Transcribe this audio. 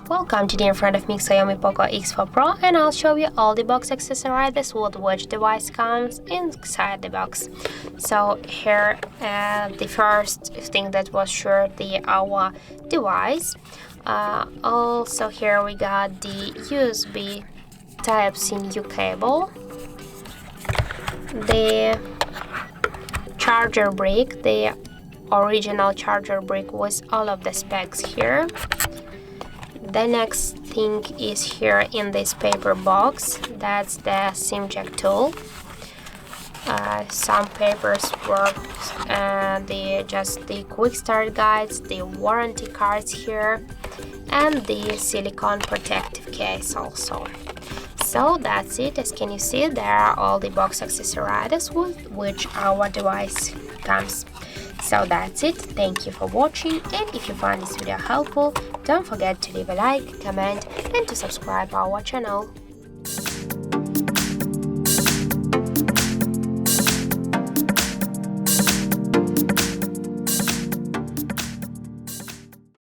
Welcome, today in front of me Xiaomi Poco X4 Pro, and I'll show you all the box accessories what which device comes inside the box. So here the first thing that was sure our device. Also here we got the USB Type-C new cable, the charger brick, the original charger brick with all of the specs here. The next thing is here in this paper box, that's the SIM jack tool. Some papers work, just the quick start guides, the warranty cards here, and the silicone protective case also. So that's it. As can you see, there are all the box accessories with which our device comes. So that's it. Thank you for watching, and if you find this video helpful, don't forget to leave a like, comment, and to subscribe our channel.